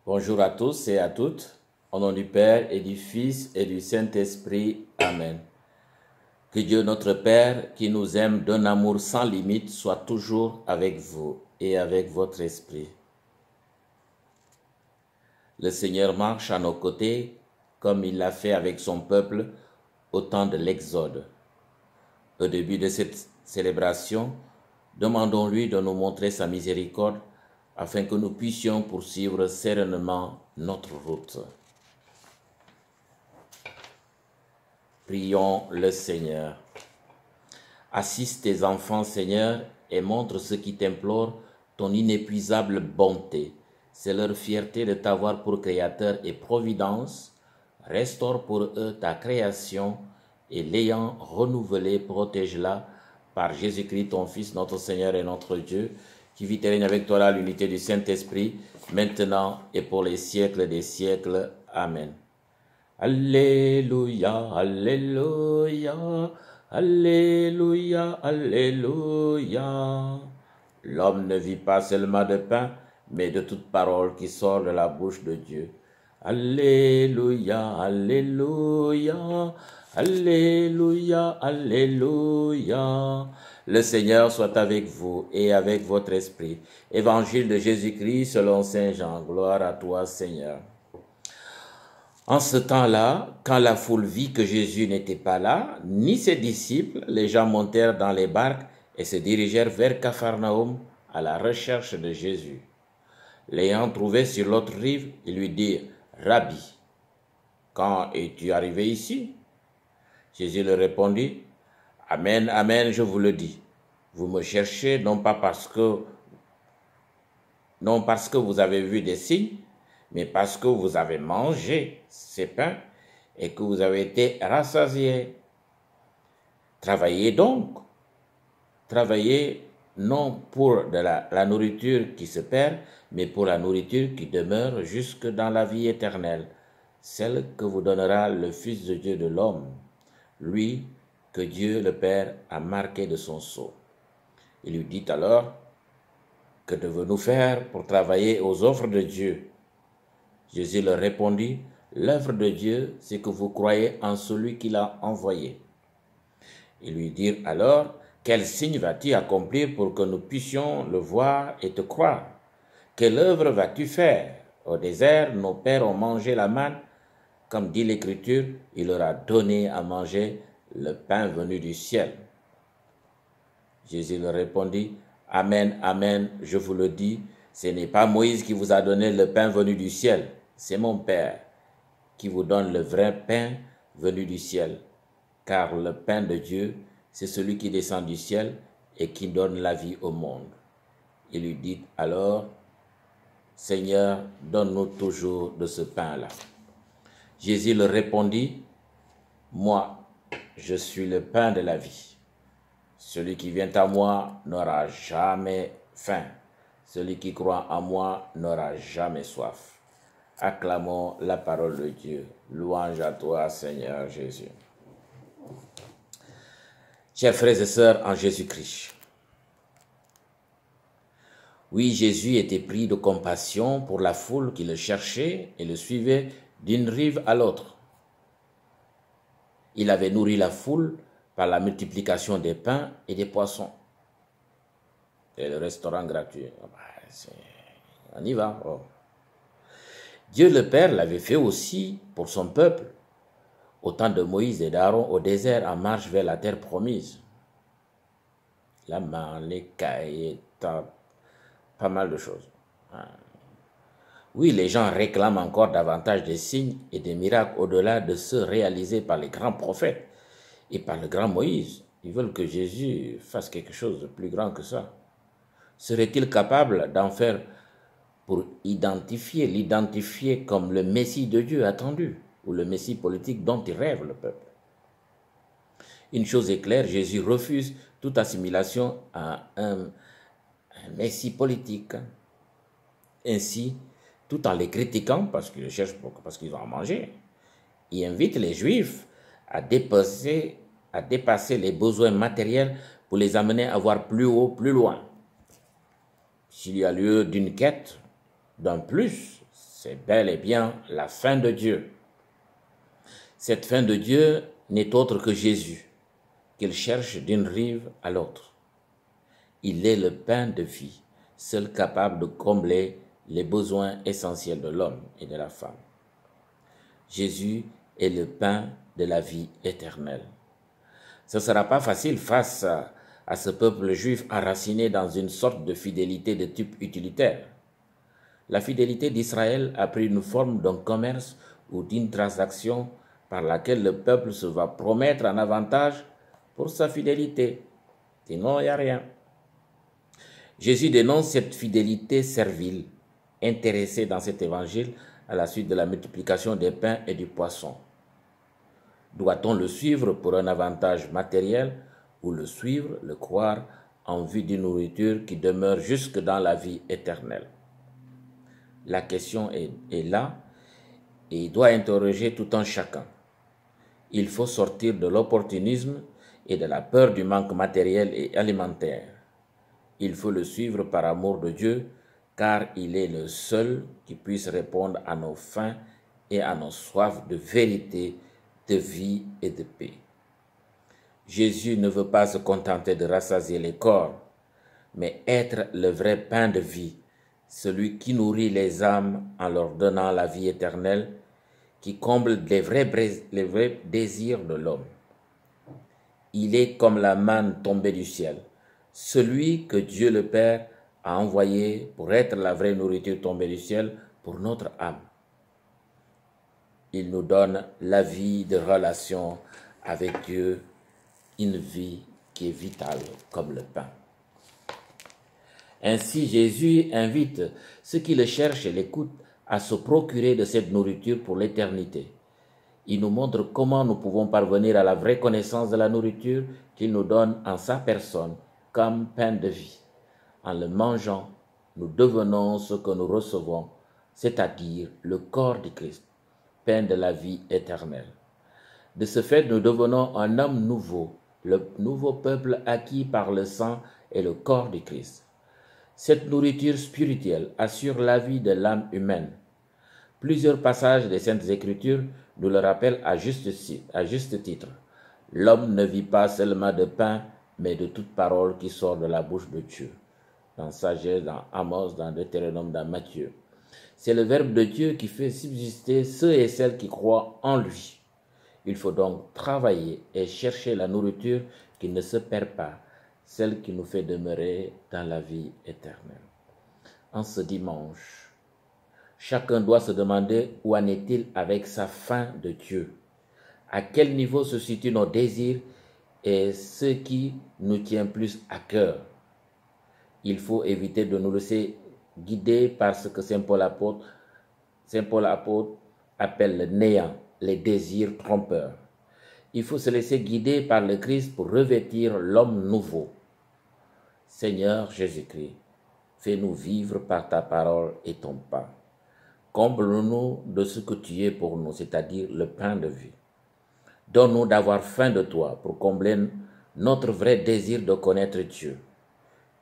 Bonjour à tous et à toutes, au nom du Père et du Fils et du Saint-Esprit. Amen. Que Dieu notre Père, qui nous aime d'un amour sans limite, soit toujours avec vous et avec votre esprit. Le Seigneur marche à nos côtés comme il l'a fait avec son peuple au temps de l'Exode. Au début de cette célébration, demandons-lui de nous montrer sa miséricorde afin que nous puissions poursuivre sereinement notre route. Prions le Seigneur. Assiste tes enfants, Seigneur, et montre ceux qui t'implorent ton inépuisable bonté. C'est leur fierté de t'avoir pour Créateur et Providence. Restaure pour eux ta création et l'ayant renouvelée, protège-la par Jésus-Christ, ton Fils, notre Seigneur et notre Dieu, qui vit et règne avec toi là l'unité du Saint-Esprit, maintenant et pour les siècles des siècles. Amen. Alléluia, Alléluia, Alléluia, Alléluia. L'homme ne vit pas seulement de pain, mais de toute parole qui sort de la bouche de Dieu. Alléluia, Alléluia, Alléluia, Alléluia. Le Seigneur soit avec vous et avec votre esprit. Évangile de Jésus-Christ selon Saint Jean. Gloire à toi, Seigneur. En ce temps-là, quand la foule vit que Jésus n'était pas là, ni ses disciples, les gens montèrent dans les barques et se dirigèrent vers Capharnaüm à la recherche de Jésus. L'ayant trouvé sur l'autre rive, ils lui dirent « Rabbi, quand es-tu arrivé ici ?» Jésus leur répondit « Amen, amen, je vous le dis. Vous me cherchez non parce que vous avez vu des signes, mais parce que vous avez mangé ces pains et que vous avez été rassasiés. Travaillez donc. Travaillez non pour de la nourriture qui se perd, mais pour la nourriture qui demeure jusque dans la vie éternelle, celle que vous donnera le Fils de Dieu de l'homme, lui que Dieu le Père a marqué de son sceau. Il lui dit alors, que devons-nous faire pour travailler aux offres de Dieu? Jésus leur répondit, l'œuvre de Dieu, c'est que vous croyez en celui qui l'a envoyé. Ils lui dirent alors, quel signe vas-tu accomplir pour que nous puissions le voir et te croire? Quelle œuvre vas-tu faire? Au désert, nos pères ont mangé la manne. Comme dit l'Écriture, il leur a donné à manger le pain venu du ciel. Jésus leur répondit, amen, amen, je vous le dis, ce n'est pas Moïse qui vous a donné le pain venu du ciel, c'est mon Père qui vous donne le vrai pain venu du ciel. Car le pain de Dieu, c'est celui qui descend du ciel et qui donne la vie au monde. Il lui dit alors, Seigneur, donne-nous toujours de ce pain-là. Jésus leur répondit, moi, je suis le pain de la vie. Celui qui vient à moi n'aura jamais faim. Celui qui croit en moi n'aura jamais soif. Acclamons la parole de Dieu. Louange à toi, Seigneur Jésus. Chers frères et sœurs en Jésus-Christ, oui, Jésus était pris de compassion pour la foule qui le cherchait et le suivait d'une rive à l'autre. Il avait nourri la foule par la multiplication des pains et des poissons. Et le restaurant gratuit. On y va. Oh. Dieu le Père l'avait fait aussi pour son peuple, au temps de Moïse et d'Aaron au désert en marche vers la terre promise. La manne, les cailles, pas mal de choses. Oui, les gens réclament encore davantage des signes et des miracles au-delà de ceux réalisés par les grands prophètes et par le grand Moïse. Ils veulent que Jésus fasse quelque chose de plus grand que ça. Serait-il capable d'en faire pour l'identifier comme le Messie de Dieu attendu, ou le Messie politique dont il rêve le peuple? Une chose est claire, Jésus refuse toute assimilation à un Messie politique. Ainsi, tout en les critiquant, parce qu'ils le cherchent, parce qu'ils ont à manger, il invite les Juifs à dépasser les besoins matériels pour les amener à voir plus haut, plus loin. S'il y a lieu d'une quête, d'un plus, c'est bel et bien la fin de Dieu. Cette fin de Dieu n'est autre que Jésus, qu'il cherche d'une rive à l'autre. Il est le pain de vie, seul capable de combler les besoins essentiels de l'homme et de la femme. Jésus est le pain de la vie éternelle. Ce ne sera pas facile face à ce peuple juif enraciné dans une sorte de fidélité de type utilitaire. La fidélité d'Israël a pris une forme d'un commerce ou d'une transaction par laquelle le peuple se va promettre un avantage pour sa fidélité. Sinon, il n'y a rien. Jésus dénonce cette fidélité servile, intéressée dans cet évangile à la suite de la multiplication des pains et du poisson. Doit-on le suivre pour un avantage matériel ou le suivre, le croire, en vue d'une nourriture qui demeure jusque dans la vie éternelle? La question est là et doit interroger tout un chacun. Il faut sortir de l'opportunisme et de la peur du manque matériel et alimentaire. Il faut le suivre par amour de Dieu, car il est le seul qui puisse répondre à nos faims et à nos soifs de vérité, de vie et de paix. Jésus ne veut pas se contenter de rassasier les corps, mais être le vrai pain de vie, celui qui nourrit les âmes en leur donnant la vie éternelle, qui comble les vrais désirs de l'homme. Il est comme la manne tombée du ciel, celui que Dieu le Père a envoyé pour être la vraie nourriture tombée du ciel pour notre âme. Il nous donne la vie de relation avec Dieu, une vie qui est vitale comme le pain. Ainsi, Jésus invite ceux qui le cherchent et l'écoutent à se procurer de cette nourriture pour l'éternité. Il nous montre comment nous pouvons parvenir à la vraie connaissance de la nourriture qu'il nous donne en sa personne comme pain de vie. En le mangeant, nous devenons ce que nous recevons, c'est-à-dire le corps du Christ, pain de la vie éternelle. De ce fait, nous devenons un homme nouveau, le nouveau peuple acquis par le sang et le corps du Christ. Cette nourriture spirituelle assure la vie de l'âme humaine. Plusieurs passages des Saintes Écritures nous le rappellent à juste titre. L'homme ne vit pas seulement de pain, mais de toute parole qui sort de la bouche de Dieu. Dans Sagesse, dans Amos, dans Deutéronome, dans Matthieu. C'est le Verbe de Dieu qui fait subsister ceux et celles qui croient en lui. Il faut donc travailler et chercher la nourriture qui ne se perd pas, celle qui nous fait demeurer dans la vie éternelle. En ce dimanche, chacun doit se demander où en est-il avec sa faim de Dieu. À quel niveau se situent nos désirs et ce qui nous tient plus à cœur. Il faut éviter de nous laisser guider par ce que Saint Paul apôtre appelle le néant, les désirs trompeurs. Il faut se laisser guider par le Christ pour revêtir l'homme nouveau. Seigneur Jésus-Christ, fais-nous vivre par ta parole et ton pain. Comble-nous de ce que tu es pour nous, c'est-à-dire le pain de vie. Donne-nous d'avoir faim de toi pour combler notre vrai désir de connaître Dieu.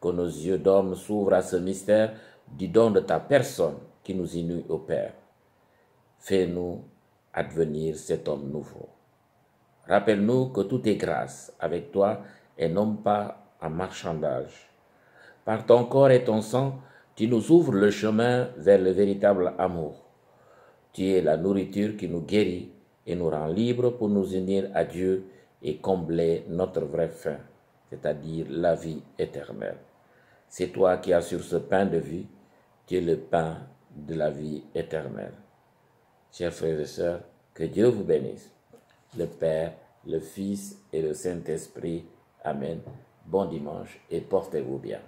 Que nos yeux d'homme s'ouvrent à ce mystère du don de ta personne qui nous unit au Père. Fais-nous advenir cet homme nouveau. Rappelle-nous que tout est grâce avec toi et non pas en marchandage. Par ton corps et ton sang, tu nous ouvres le chemin vers le véritable amour. Tu es la nourriture qui nous guérit et nous rend libres pour nous unir à Dieu et combler notre vraie faim, c'est-à-dire la vie éternelle. C'est toi qui assures ce pain de vie, tu es le pain de la vie éternelle. Chers frères et sœurs, que Dieu vous bénisse, le Père, le Fils et le Saint-Esprit. Amen. Bon dimanche et portez-vous bien.